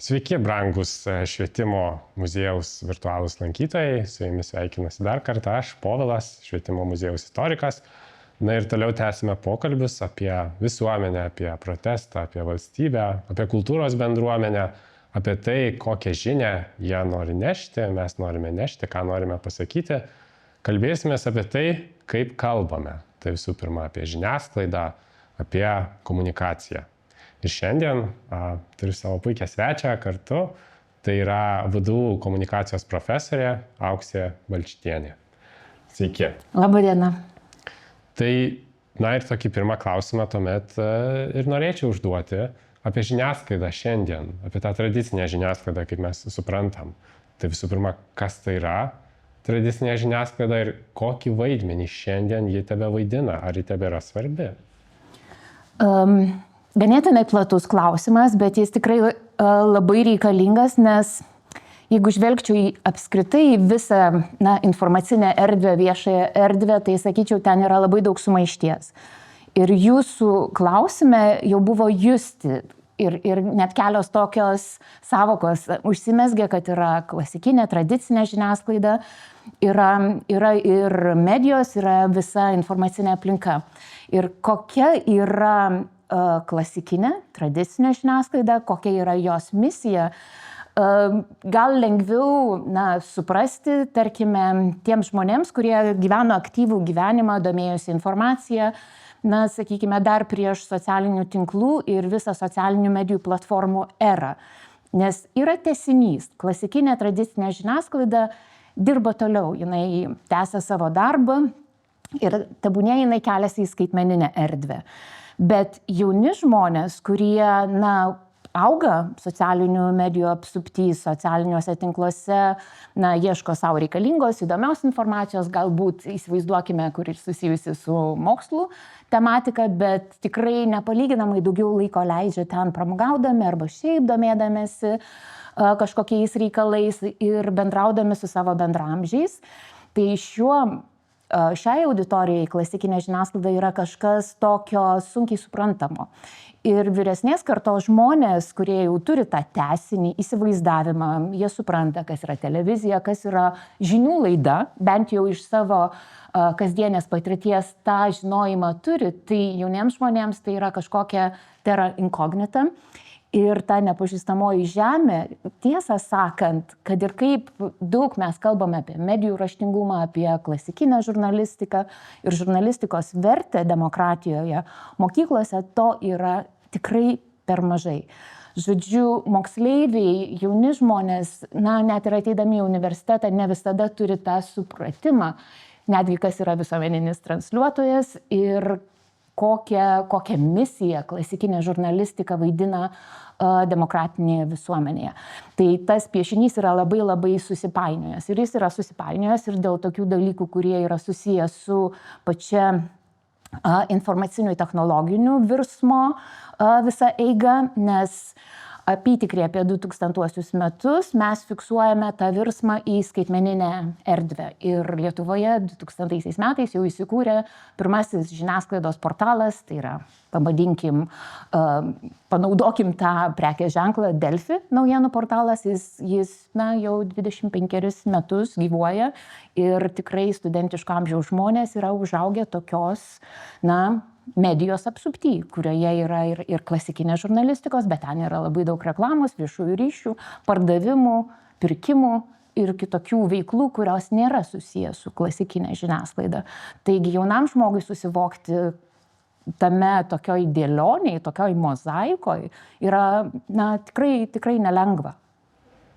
Sveiki, brangus švietimo muziejaus virtualūs lankytojai. Su jumis sveikinuosi dar kartą aš, Povilas, švietimo muziejaus istorikas. Na ir toliau tęsime pokalbius apie visuomenę, apie protestą, apie valstybę, apie kultūros bendruomenę, apie tai, kokią žinią jie nori nešti, mes norime nešti, ką norime pasakyti. Kalbėsime apie tai, kaip kalbame. Tai visų pirma apie žiniasklaidą, apie komunikaciją. Ir šiandien turiu savo puikią svečią kartu, tai yra VDU komunikacijos profesorė Auksė Balčytienė. Sveiki. Labą dieną. Tai, ir tokį pirmą klausimą tuomet ir norėčiau užduoti apie žiniasklaidą šiandien, apie tą tradicinę žiniasklaidą, kaip mes suprantam. Tai visų pirma, kas tai yra tradicinė žiniasklaida ir kokį vaidmenį šiandien ji tebe vaidina, ar ji tebe yra svarbi? Ganėtinai platus klausimas, bet jis tikrai labai reikalingas, nes jeigu žvelgčiau į apskritai visą informacinę erdvę, viešąją erdvę, tai sakyčiau, ten yra labai daug sumaišties. Ir jūsų klausime jau buvo justi ir net kelios tokios savokos užsimezgė, kad yra klasikinė, tradicinė žiniasklaida, yra ir medijos, yra visa informacinė aplinka. Ir kokia yra klasikinė, tradicinė žiniasklaida, kokia yra jos misija, gal lengviau suprasti, tarkime, tiems žmonėms, kurie gyveno aktyvų gyvenimą, domėjosi informaciją, sakykime, dar prieš socialinių tinklų ir visą socialinių medijų platformų erą. Nes yra tęsinys, klasikinė, tradicinė žiniasklaida dirba toliau, jinai tęsia savo darbą ir tebūnie jinai keliasi į skaitmeninę erdvę. Bet jauni žmonės, kurie, auga socialinių medijų apsupty, socialiniuose tinkluose, ieško savo reikalingos, įdomios informacijos, galbūt įsivaizduokime, kuri susijusi su mokslu tematika, bet tikrai nepalyginamai daugiau laiko leidžia ten pramogaudami arba šiaip domėdamėsi kažkokiais reikalais ir bendraudami su savo bendramžiais. Tai šiai auditorijai klasikinė žiniasklaida yra kažkas tokio sunkiai suprantamo. Ir vyresnės kartos žmonės, kurie jau turi tą tęsinį įsivaizdavimą, jie supranta, kas yra televizija, kas yra žinių laida, bent jau iš savo kasdienės patirties tą žinojimą turi, tai jauniems žmonėms tai yra kažkokia terra incognita. Ir ta nepažįstamoji žemė, tiesą sakant, kad ir kaip daug mes kalbame apie medijų raštingumą, apie klasikinę žurnalistiką ir žurnalistikos vertę demokratijoje, mokyklose to yra tikrai per mažai. Žodžiu, moksleiviai, jauni žmonės, net ir ateidami į universitetą, ne visada turi tą supratimą, netgi kas yra visuomeninis transliuotojas ir kokią misiją klasikinė žurnalistika vaidina demokratinėje visuomenėje. Tai tas piešinys yra labai labai susipainiojęs. Ir jis yra susipainiojęs ir dėl tokių dalykų, kurie yra susiję su pačia informacinių technologinių virsmo visa eiga, nes apytikriai apie 2000 metus mes fiksuojame tą virsmą į skaitmeninę erdvę. Ir Lietuvoje 2000 metais jau įsikūrė pirmasis žiniasklaidos portalas, tai yra, panaudokim tą prekės ženklą Delfi naujienų portalas, jis jau 25 metus gyvuoja ir tikrai studentiško amžiaus žmonės yra užaugę tokios, medijos apsupty, kurioje yra ir klasikinės žurnalistikos, bet ten yra labai daug reklamos, viešųjų ryšių, pardavimų, pirkimų ir kitokių veiklų, kurios nėra susijęs su klasikinė žiniasklaida. Taigi jaunam žmogui susivokti tame tokioj dėlioniai, tokioj mozaikoj yra tikrai nelengva.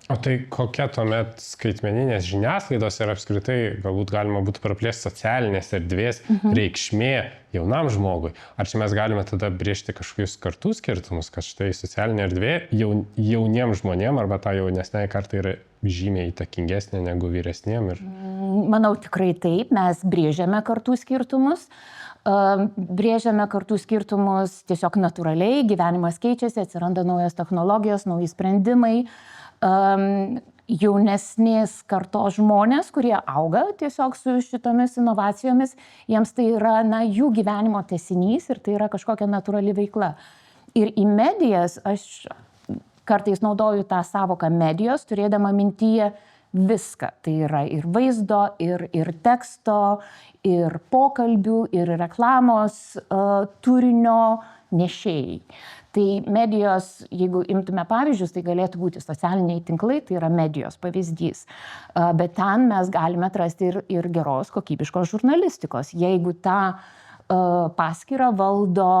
O tai kokia tuomet skaitmeninės žiniasklaidos ir apskritai galbūt galima būtų praplėsti socialinės erdvės reikšmė jaunam žmogui? Ar čia mes galime tada brėžti kažkokius kartų skirtumus, kad štai socialinė erdvė jauniems žmonėm arba tą jaunesnei kartai yra žymiai įtakingesnė negu vyresniem? Manau, tikrai taip, mes brėžiame kartų skirtumus. Brėžiame kartų skirtumus tiesiog natūraliai, gyvenimas keičiasi, atsiranda naujos technologijos, nauji sprendimai. Jaunesnės kartos žmonės, kurie auga tiesiog su šitomis inovacijomis, jiems tai yra jų gyvenimo tęsinys ir tai yra kažkokia natūrali veikla. Ir į medijas aš kartais naudoju tą savoką medijos, turėdama mintyje viską. Tai yra ir vaizdo, ir teksto, ir pokalbių, ir reklamos turinio nešėjai. Tai medijos, jeigu imtume pavyzdžius, tai galėtų būti socialiniai tinklai, tai yra medijos pavyzdys. Bet ten mes galime atrasti ir geros kokybiškos žurnalistikos. Jeigu tą paskyrą valdo,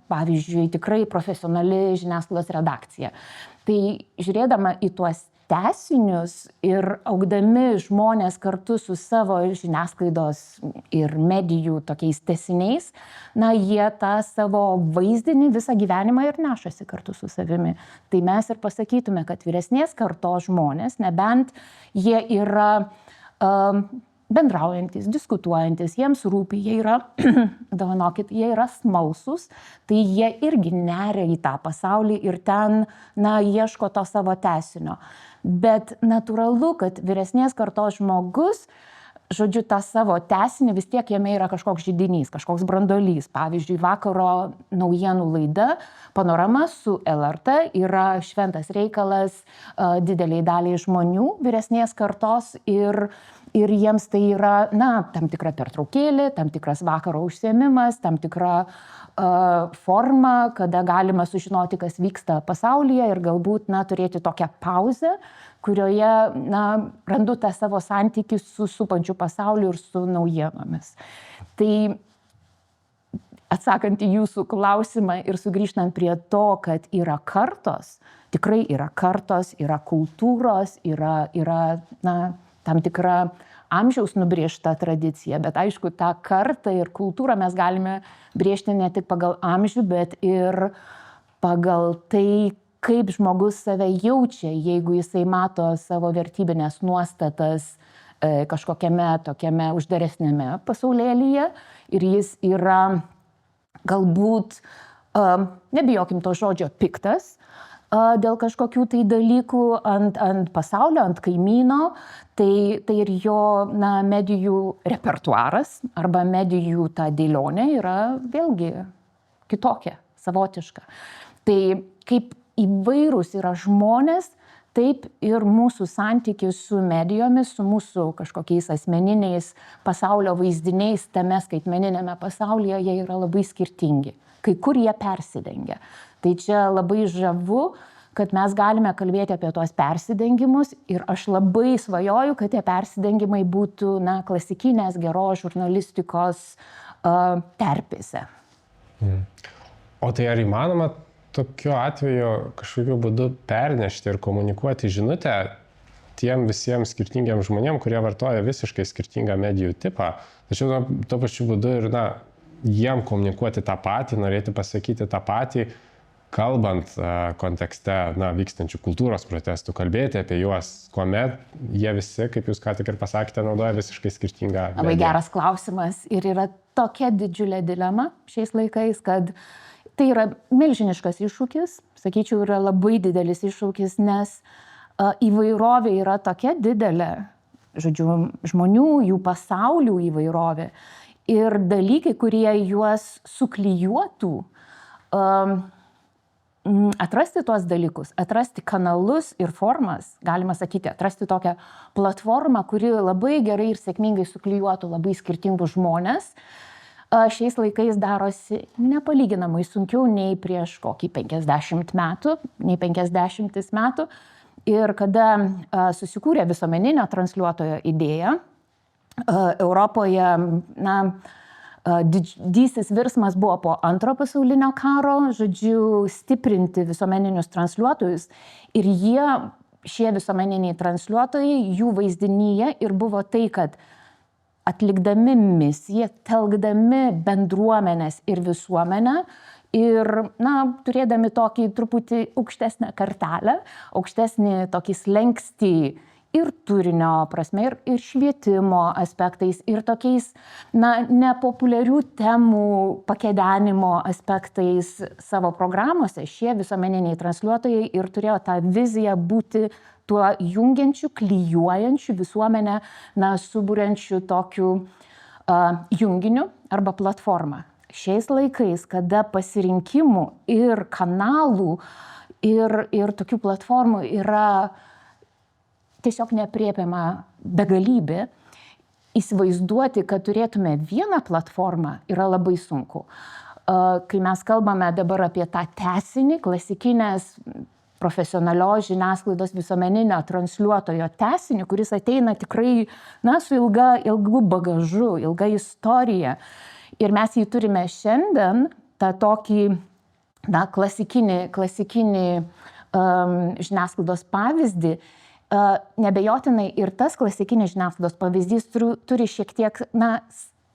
pavyzdžiui, tikrai profesionali žiniasklaidos redakcija. Tai žiūrėdama į tuos tęsinius ir augdami žmonės kartu su savo žiniasklaidos ir medijų tokiais tęsiniais, jie tą savo vaizdinį visą gyvenimą ir nešasi kartu su savimi. Tai mes ir pasakytume, kad vyresnės kartos žmonės, nebent jie yra bendraujantis, diskutuojantis, jiems rūpi, jie yra, jie yra smalsus, tai jie irgi neria į tą pasaulį ir ten, ieško to savo tęsinio. Bet natūralu, kad vyresnės kartos žmogus, žodžiu, tą savo tęsinį vis tiek jame yra kažkoks židinys, kažkoks brandolys. Pavyzdžiui, vakaro naujienų laida Panorama su LRT yra šventas reikalas dideliai daliai žmonių vyresnės kartos ir jiems tai yra, tam tikra pertraukėlė, tam tikras vakaro užsiėmimas, tam tikra forma, kada galima sužinoti, kas vyksta pasaulyje ir galbūt, turėti tokią pauzę, kurioje, randu tą savo santykį su supančiu pasauliu ir su naujienomis. Tai atsakant į jūsų klausimą ir sugrįžtant prie to, kad yra kartos, tikrai yra kartos, yra kultūros, yra tam tikra amžiaus nubrėžta tradicija, bet aišku, tą kartą ir kultūrą mes galime brėžti ne tik pagal amžių, bet ir pagal tai, kaip žmogus save jaučia, jeigu jisai mato savo vertybinės nuostatas kažkokiame tokiame uždaresnėme pasaulėlyje ir jis yra galbūt, nebijokim to žodžio, piktas dėl kažkokių tai dalykų ant pasaulio, ant kaimyno, tai ir jo medijų repertuaras arba medijų ta dėlionė yra vėlgi kitokia, savotiška. Tai kaip įvairūs yra žmonės, taip ir mūsų santykis su medijomis, su mūsų kažkokiais asmeniniais pasaulio vaizdiniais tame skaitmeninėme pasaulyje, jie yra labai skirtingi. Kai kur jie persidengia. Tai čia labai žavu, kad mes galime kalbėti apie tuos persidengimus ir aš labai svajoju, kad tie persidengimai būtų klasikinės geros žurnalistikos terpėse. O tai ar įmanoma tokiu atveju kažkokiu būdu pernešti ir komunikuoti žinutę tiem visiems skirtingiems žmonėms, kurie vartoja visiškai skirtingą medijų tipą, tačiau tuo pačiu būdu ir jiem komunikuoti tą patį, norėti pasakyti tą patį, kalbant kontekste vykstančių kultūros protestų, kalbėti apie juos, kuomet jie visi, kaip jūs ką tik ir pasakėte, naudoja visiškai skirtingą mediją. Labai geras klausimas ir yra tokia didžiulė dilema šiais laikais, kad tai yra milžiniškas iššūkis, sakyčiau, yra labai didelis iššūkis, nes įvairovė yra tokia didelė, žodžiu, žmonių, jų pasaulių įvairovė ir dalykai, kurie juos suklijuotų, atrasti tuos dalykus, atrasti kanalus ir formas, galima sakyti, atrasti tokią platformą, kuri labai gerai ir sėkmingai suklijuotų labai skirtingus žmonės, šiais laikais darosi nepalyginamai sunkiau nei prieš kokį 50 metų, nei 50 metų. Ir kada susikūrė visuomeninio transliuotojo idėja, Europoje, didysis virsmas buvo po Antrojo pasaulinio karo, žodžiu, stiprinti visuomeninius transliuotojus ir šie visuomeniniai transliuotojai, jų vaizdinyje ir buvo tai, kad atlikdami misiją, telkdami bendruomenės ir visuomenę ir, turėdami tokį truputį aukštesnę kartelę, aukštesnį tokį slenkstį ir turinio prasme, ir švietimo aspektais, ir tokiais, nepopuliarių temų pakedenimo aspektais savo programuose, šie visuomeniniai transliuotojai ir turėjo tą viziją būti tuo jungiančiu, klijuojančiu visuomenę, suburiančiu tokiu junginiu arba platformą. Šiais laikais, kada pasirinkimų ir kanalų Ir tokių platformų yra tiesiog neapriepiama begalybė. Įsivaizduoti, kad turėtume vieną platformą, yra labai sunku. Kai mes kalbame dabar apie tą tęsinį, klasikinės profesionalios žiniasklaidos visuomeninio transliuotojo tęsinį, kuris ateina tikrai su ilgu bagažu, ilga istorija. Ir mes jį turime šiandien, tą tokį klasikinį žiniasklaidos pavyzdį. Nebejotinai ir tas klasikinis žiniasklaidos pavyzdys turi šiek tiek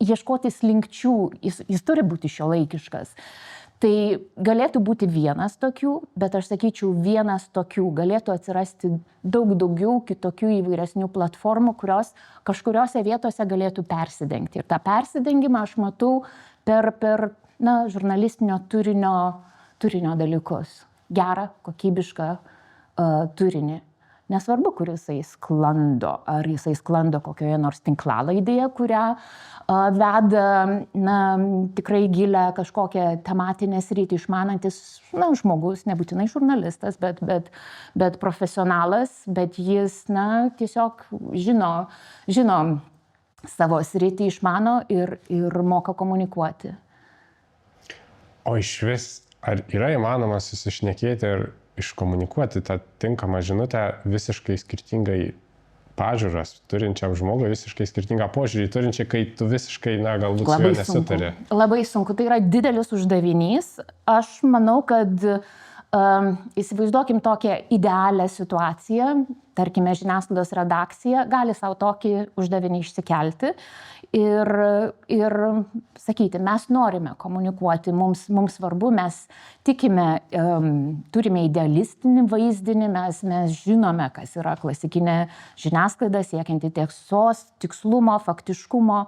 ieškoti slinkčių, jis turi būti šiuolaikiškas. Tai galėtų būti vienas tokių, bet aš sakyčiau, vienas tokių galėtų atsirasti daug daugiau kitokių įvairesnių platformų, kurios kažkuriuose vietose galėtų persidengti. Ir tą persidengimą aš matau per žurnalistinio turinio dalykus. Gerą, kokybišką turinį. Nesvarbu, kur jisai sklando, ar jisai sklando kokioje nors tinklalaidėje, kurią veda tikrai gilę kažkokią tematinę sritį išmanantis žmogus, nebūtinai žurnalistas, bet profesionalas, bet jis tiesiog žino savo sritį, išmano ir moka komunikuoti. O išvis, ar yra įmanoma susišnekėti ir iškomunikuoti tą tinkamą žinutę visiškai skirtingai pažiūras turinčiam žmogui, visiškai skirtingą požiūrį turinčiai, kai tu visiškai, galbūt su juo nesutari? Labai sunku, tai yra didelis uždavinys. Aš manau, kad įsivaizduokim tokią idealią situaciją, tarkime, žiniasklaidos redakcija gali savo tokį uždavinį išsikelti ir sakyti, mes norime komunikuoti, mums svarbu, mes tikime, turime idealistinį vaizdinį, mes žinome, kas yra klasikinė žiniasklaida, siekianti tiesos, tikslumo, faktiškumo,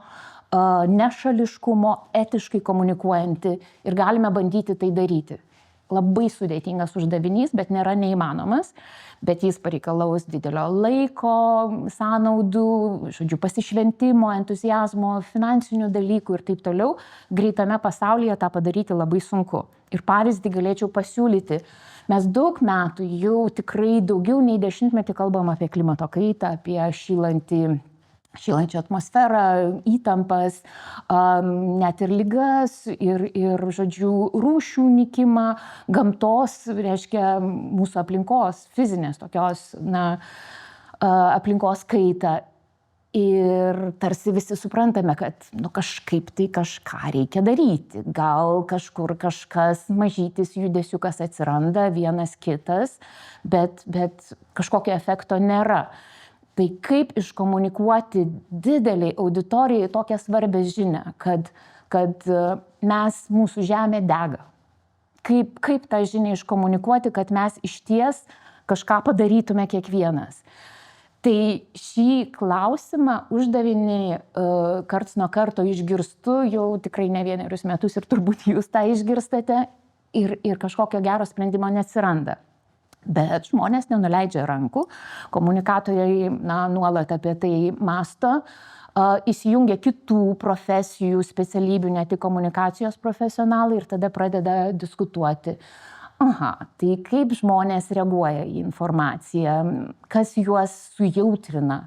nešališkumo, etiškai komunikuojanti ir galime bandyti tai daryti. Labai sudėtingas uždavinys, bet nėra neįmanomas, bet jis pareikalaus didelio laiko, sąnaudų, pasišventimo, entuziazmo, finansinių dalykų ir taip toliau. Greitame pasaulyje tą padaryti labai sunku. Ir pavyzdį galėčiau pasiūlyti. Mes daug metų, jau tikrai daugiau nei 10 kalbam apie klimato kaitą, apie šylančią atmosferą, įtampas, net ir ligas, ir rūšių nykimą, gamtos, reiškia mūsų aplinkos, fizinės tokios aplinkos kaitą. Ir tarsi visi suprantame, kad kažkaip tai kažką reikia daryti. Gal kažkur kažkas mažytis judesiukas atsiranda, vienas kitas, bet kažkokio efekto nėra. Tai kaip iškomunikuoti dideliai auditorijai tokią svarbę žinią, kad mūsų žemė dega. Kaip tą žinią iškomunikuoti, kad mes išties kažką padarytume kiekvienas. Tai šį klausimą, uždavinį karts nuo karto išgirstu jau tikrai ne vienerius metus ir turbūt jūs tą išgirstate ir kažkokio gero sprendimo neatsiranda. Bet žmonės nenuleidžia rankų, komunikatoriai nuolat apie tai mąsto, įsijungia kitų profesijų, specialybių, ne tik komunikacijos profesionalai ir tada pradeda diskutuoti. Tai kaip žmonės reaguoja į informaciją, kas juos sujautrina.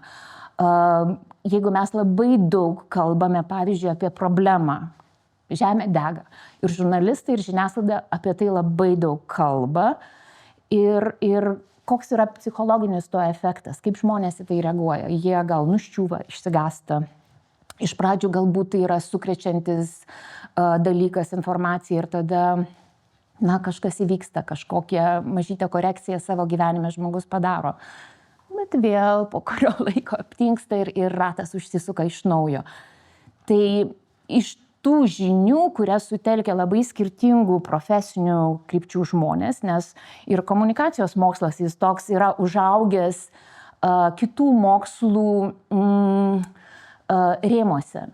Jeigu mes labai daug kalbame, pavyzdžiui, apie problemą, žemė dega, ir žurnalistai, ir žiniasklaida apie tai labai daug kalba, ir koks yra psichologinis to efektas, kaip žmonės į tai reaguoja. Jie gal nuščiūva, išsigąsta. Iš pradžių galbūt tai yra sukrečiantis dalykas, informacija ir tada kažkas įvyksta, kažkokią mažytę korekciją savo gyvenime žmogus padaro. Bet vėl po kurio laiko aptingsta ir ratas užsisuka iš naujo. Tai iš tų žinių, kurias sutelkia labai skirtingų profesinių krypčių žmonės, nes ir komunikacijos mokslas jis toks yra užaugęs kitų mokslų rėmuose.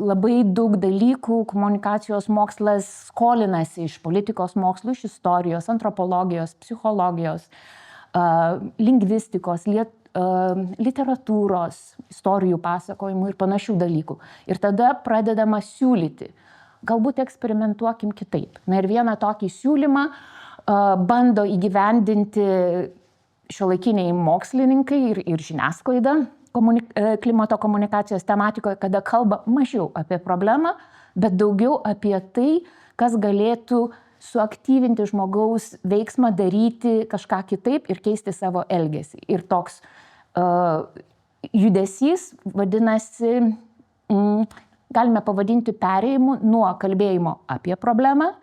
Labai daug dalykų komunikacijos mokslas skolinasi iš politikos mokslų, iš istorijos, antropologijos, psichologijos, lingvistikos, literatūros, istorijų pasakojimų ir panašių dalykų. Ir tada pradedama siūlyti. Galbūt eksperimentuokim kitaip. Ir vieną tokį siūlymą bando įgyvendinti šiuolaikiniai mokslininkai ir žiniasklaida klimato komunikacijos tematikoje, kada kalba mažiau apie problemą, bet daugiau apie tai, kas galėtų suaktyvinti žmogaus veiksmą, daryti kažką kitaip ir keisti savo elgesį. Ir toks judesys vadinasi, galime pavadinti perėjimu nuo kalbėjimo apie problemą.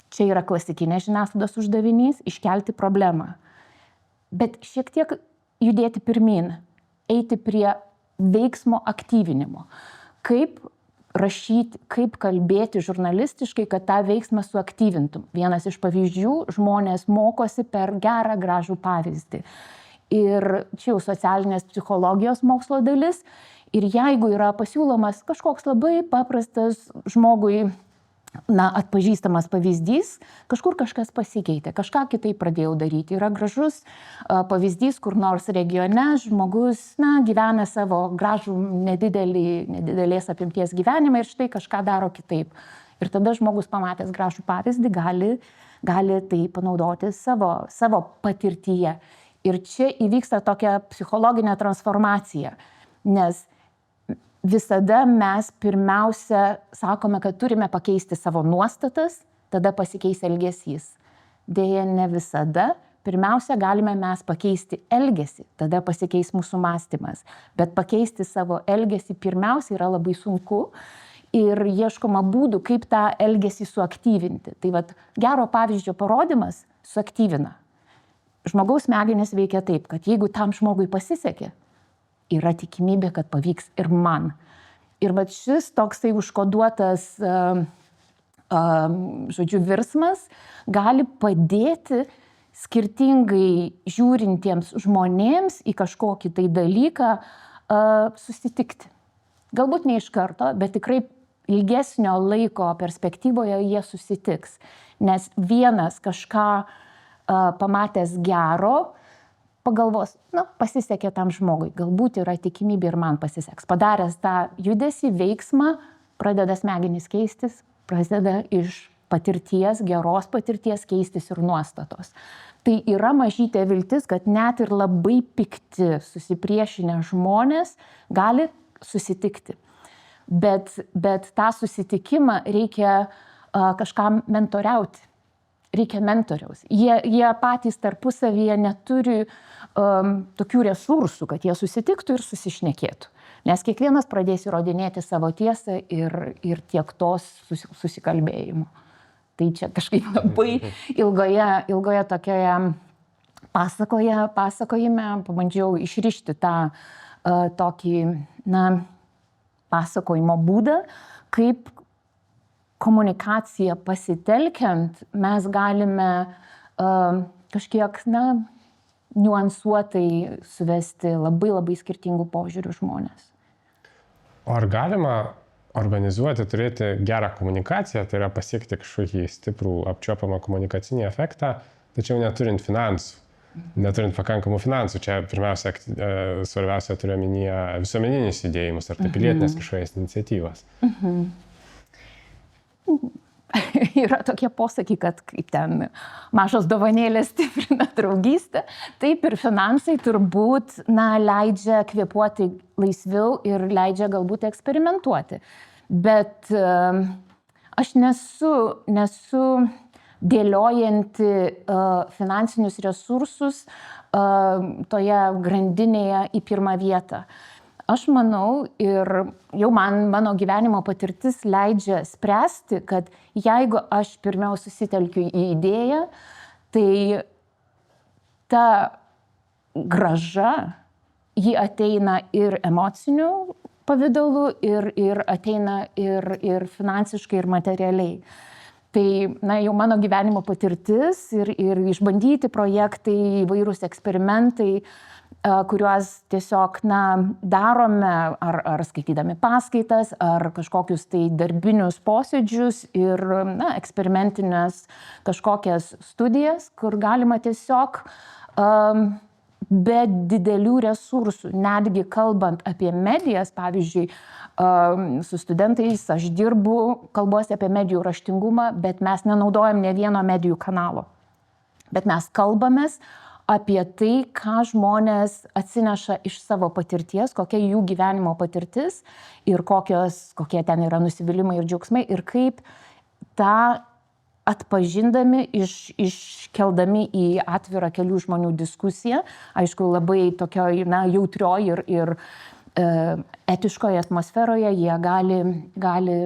Čia yra klasikinė žiniasklaidos uždavinys - iškelti problemą. Bet šiek tiek judėti pirmin, eiti prie veiksmo aktyvinimo. Kaip rašyti, kaip kalbėti žurnalistiškai, kad tą veiksmą suaktyvintum. Vienas iš pavyzdžių - žmonės mokosi per gerą, gražų pavyzdį. Ir čia jau socialinės psichologijos mokslo dalis. Ir jeigu yra pasiūlomas kažkoks labai paprastas žmogui, atpažįstamas pavyzdys, kažkur kažkas pasikeitė, kažką kitaip pradėjau daryti. Yra gražus pavyzdys, kur nors regione žmogus, gyvena savo gražų nedidelės apimties gyvenimą ir štai kažką daro kitaip. Ir tada žmogus pamatęs gražų pavyzdį gali tai panaudoti savo patirtyje. Ir čia įvyksta tokia psichologinė transformacija, nes visada mes pirmiausia sakome, kad turime pakeisti savo nuostatas, tada pasikeis elgesys. Deja, ne visada. Pirmiausia, galime mes pakeisti elgesį, tada pasikeis mūsų mąstymas. Bet pakeisti savo elgesį pirmiausia yra labai sunku ir ieškoma būdų, kaip tą elgesį suaktyvinti. Tai vat, gero pavyzdžio parodimas suaktyvina. Žmogaus smegenys veikia taip, kad jeigu tam žmogui pasisekė, yra tikimybė, kad pavyks ir man. Ir vat šis toksai užkoduotas, virsmas gali padėti skirtingai žiūrintiems žmonėms į kažkokį tai dalyką susitikti. Galbūt ne iš karto, bet tikrai ilgesnio laiko perspektyvoje jie susitiks. Nes vienas kažką pamatęs gero, pagalvos, pasisekė tam žmogui, galbūt yra tikimybė ir man pasiseks. Padaręs tą judesį, veiksmą, pradeda smegenys keistis, prasideda iš patirties, geros patirties keistis ir nuostatos. Tai yra mažytė viltis, kad net ir labai pikti, susipriešinę žmonės gali susitikti. Bet tą susitikimą reikia kažkam mentoriauti. Reikia mentoriaus. Jie patys tarpusavyje neturi tokių resursų, kad jie susitiktų ir susišnekėtų. Nes kiekvienas pradės įrodinėti savo tiesą ir tiek tos susikalbėjimų. Tai čia kažkaip labai ilgoje tokioje pasakojime pabandžiau išrišti tą tokį, pasakojimo būdą, kaip komunikaciją pasitelkiant mes galime kažkiek, niuansuotai suvesti labai skirtingų požiūrių žmonės. O ar galima organizuoti, turėti gerą komunikaciją, tai yra pasiekti kažkokį stiprų apčiuopamą komunikacinį efektą, tačiau neturint finansų, neturint pakankamų finansų? Čia pirmiausia, svarbiausia turiu omenyje visuomeninius judėjimus ar tai pilietinės kažkokias iniciatyvas. Yra tokie posakiai, kad kaip ten mažos dovanėlės stiprina draugystę, taip ir finansai turbūt leidžia kvėpuoti laisviau ir leidžia galbūt eksperimentuoti. Bet aš nesu dėliojanti finansinius resursus toje grandinėje į pirmą vietą. Aš manau ir jau mano gyvenimo patirtis leidžia spręsti, kad jeigu aš pirmiau susitelkiu į idėją, tai ta grąža, ji ateina ir emocinių pavidalų, ir ateina ir finansiškai, ir materialiai. Tai jau mano gyvenimo patirtis ir išbandyti projektai, įvairūs eksperimentai, kuriuos tiesiog darome ar skaitydami paskaitas, ar kažkokius tai darbinius posėdžius ir eksperimentinės kažkokias studijas, kur galima tiesiog be didelių resursų, netgi kalbant apie medijas, pavyzdžiui, su studentais aš dirbu, kalbuosi apie medijų raštingumą, bet mes nenaudojam ne vieno medijų kanalo. bet mes kalbamės apie tai, ką žmonės atsineša iš savo patirties, kokia jų gyvenimo patirtis ir kokie ten yra nusivylimai ir džiaugsmai ir kaip tą atpažindami, iškeldami į atvirą kelių žmonių diskusiją, aišku, labai tokioj jautrioj ir etiškoje atmosferoje jie gali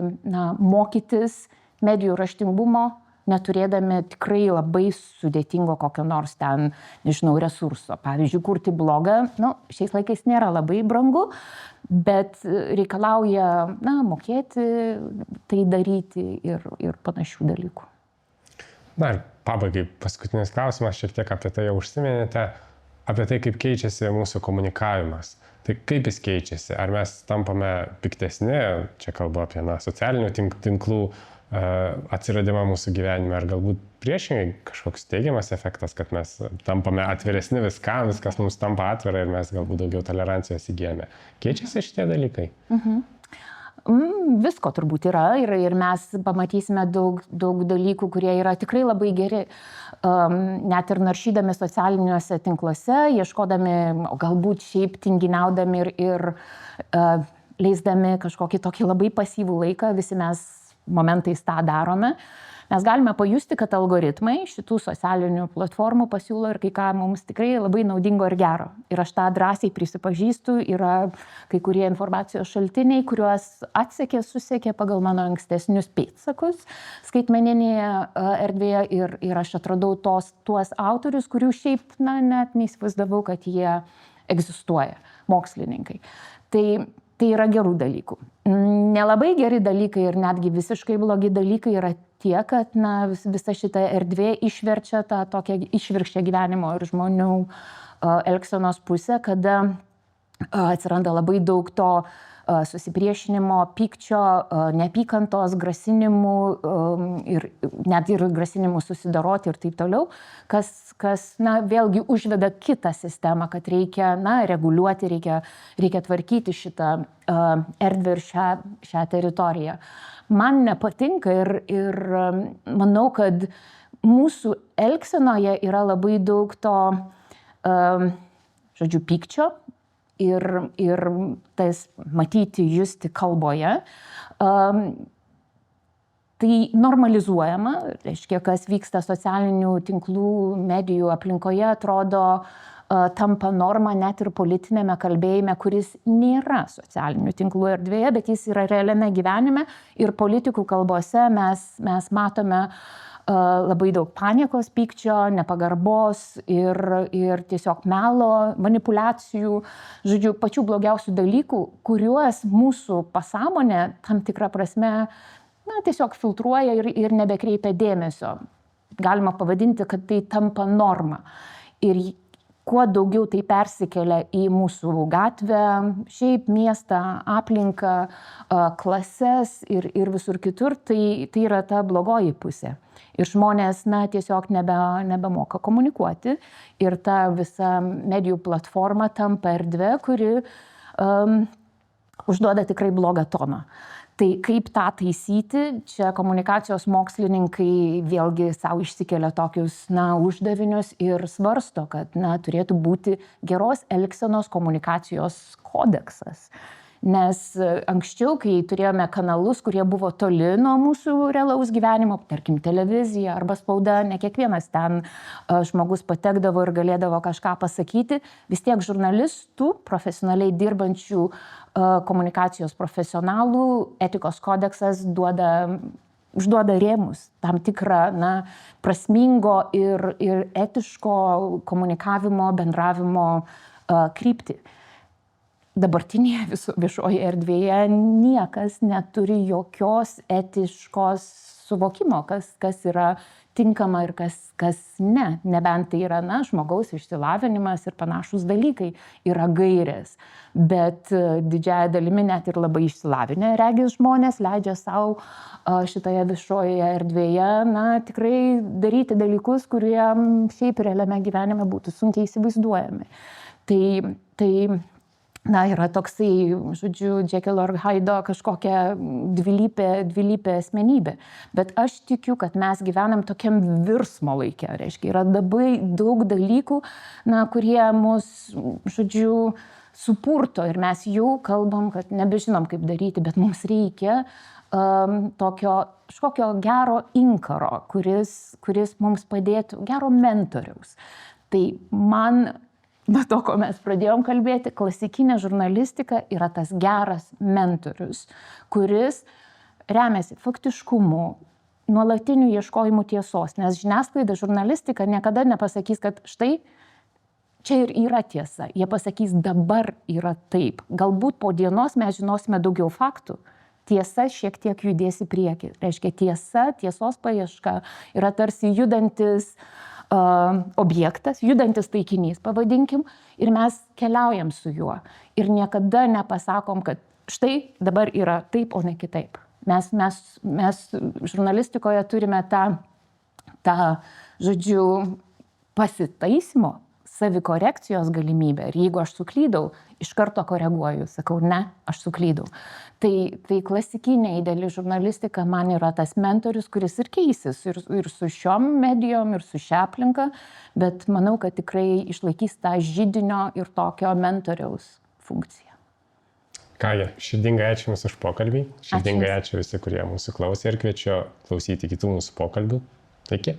mokytis medijų raštingumo, neturėdami tikrai labai sudėtingo kokio nors ten, nežinau, resurso. Pavyzdžiui, kurti blogą, šiais laikais nėra labai brangu, bet reikalauja, mokėti tai daryti ir panašių dalykų. Na ir pabaigai paskutinis klausimas, šiek tiek apie tai jau užsiminėte, apie tai, kaip keičiasi mūsų komunikavimas. Tai kaip jis keičiasi? Ar mes tampame piktesni, čia kalbu apie socialinių tinklų atsiradimą mūsų gyvenime, ar galbūt priešingai kažkoks teigiamas efektas, kad mes tampame atviresni viskam, viskas mums tampa atvira ir mes galbūt daugiau tolerancijos įgyjame. Keičiasi šitie dalykai? Visko turbūt yra ir mes pamatysime daug dalykų, kurie yra tikrai labai geri. Net ir naršydami socialiniuose tinkluose, ieškodami, galbūt šiaip tinginiaudami ir leisdami kažkokį tokį labai pasyvų laiką, visi mes momentais tą darome. Mes galime pajusti, kad algoritmai šitų socialinių platformų pasiūlo ir kai ką mums tikrai labai naudingo ir gero. Ir aš tą drąsiai prisipažįstu, yra kai kurie informacijos šaltiniai, kuriuos susekė pagal mano ankstesnius pėdsakus skaitmeninėje erdvėje ir aš atradau tuos autorius, kurių šiaip net neįsivaizdavau, kad jie egzistuoja, mokslininkai. Tai yra gerų dalykų. Nelabai geri dalykai ir netgi visiškai blogi dalykai yra tie, kad visa šita erdvė išverčia tą tokią išvirkščią gyvenimo ir žmonių elgsenos pusę, kada atsiranda labai daug to susipriešinimo, pykčio, neapykantos, grasinimų ir net ir grasinimų susidoroti ir taip toliau, kas vėlgi užveda kitą sistemą, kad reikia reguliuoti, reikia tvarkyti šitą erdvę ir šią teritoriją. Man nepatinka ir manau, kad mūsų elgsenoje yra labai daug to, pykčio, ir tas matyti, justi kalboje. Tai normalizuojama, reiškia, kas vyksta socialinių tinklų, medijų aplinkoje, atrodo, tampa norma net ir politinėme kalbėjime, kuris nėra socialinių tinklų erdvėje, bet jis yra realiame gyvenime ir politikų kalbose mes matome labai daug paniekos, pykčio, nepagarbos ir tiesiog melo, manipulacijų, pačių blogiausių dalykų, kuriuos mūsų pasąmonė tam tikrą prasme tiesiog filtruoja ir nebekreipia dėmesio. Galima pavadinti, kad tai tampa norma. Ir kuo daugiau tai persikelia į mūsų gatvę, šiaip miestą, aplinką, klases ir visur kitur, tai yra ta blogoji pusė. Ir žmonės tiesiog nebemoka komunikuoti ir ta visa medijų platforma tampa erdvė, kuri užduoda tikrai blogą toną. Tai kaip tą taisyti, čia komunikacijos mokslininkai vėlgi savo išsikelia tokius uždavinius ir svarsto, kad turėtų būti geros elgsenos komunikacijos kodeksas. Nes anksčiau, kai turėjome kanalus, kurie buvo toli nuo mūsų realaus gyvenimo, tarkim televizija arba spauda, ne kiekvienas ten žmogus patekdavo ir galėdavo kažką pasakyti, vis tiek žurnalistų, profesionaliai dirbančių komunikacijos profesionalų, etikos kodeksas užduoda rėmus, tam tikrą prasmingo ir etiško komunikavimo, bendravimo kryptį. Dabartinėje viešoje erdvėje niekas neturi jokios etiškos suvokimo, kas yra tinkama ir kas ne. Nebent tai yra žmogaus išsilavinimas ir panašus dalykai yra gairės. Bet didžiąją dalimi net ir labai išsilavinę regis žmonės leidžia savo šitoje viešoje erdvėje tikrai daryti dalykus, kurie šiaip realiame gyvenime būtų sunkiai įsivaizduojami. Tai na, yra toksai, žodžiu, Jekyll ir Hyde kažkokia dvilypė asmenybė. Bet aš tikiu, kad mes gyvenam tokiam virsmo laike. Reiškia, yra labai daug dalykų, na, kurie mus, žodžiu, supurto ir mes jau kalbam, kad nebežinom, kaip daryti, bet mums reikia tokio kažkokio gero inkaro, kuris mums padėtų, gero mentoriaus. Tai man, nuo to, ko mes pradėjom kalbėti, klasikinė žurnalistika yra tas geras mentorius, kuris remiasi faktiškumu, nuolatiniu ieškojimu tiesos, nes žiniasklaida, žurnalistika niekada nepasakys, kad štai čia ir yra tiesa. Jie pasakys, dabar yra taip. Galbūt po dienos mes žinosime daugiau faktų. Tiesa šiek tiek judės į priekį. Reiškia, tiesa, tiesos paieška yra tarsi judantis objektas, judantis taikinys, pavadinkim, ir mes keliaujam su juo. Ir niekada nepasakom, kad štai dabar yra taip, o ne kitaip. Mes žurnalistikoje turime tą žodžiu, pasitaisimo, savikorekcijos galimybę. Ir jeigu aš suklydau, iš karto koreguoju, sakau, ne, aš suklydau. Tai klasikinė ideali žurnalistika man yra tas mentorius, kuris ir keisis ir su šiom medijom, ir su šia aplinka, bet manau, kad tikrai išlaikys tą židinio ir tokio mentoriaus funkciją. Kągi, širdingai ačiū Jums už pokalbį, širdingai ačiū visi, kurie mūsų klausė ir kviečiu klausyti kitų mūsų pokalbių. Iki.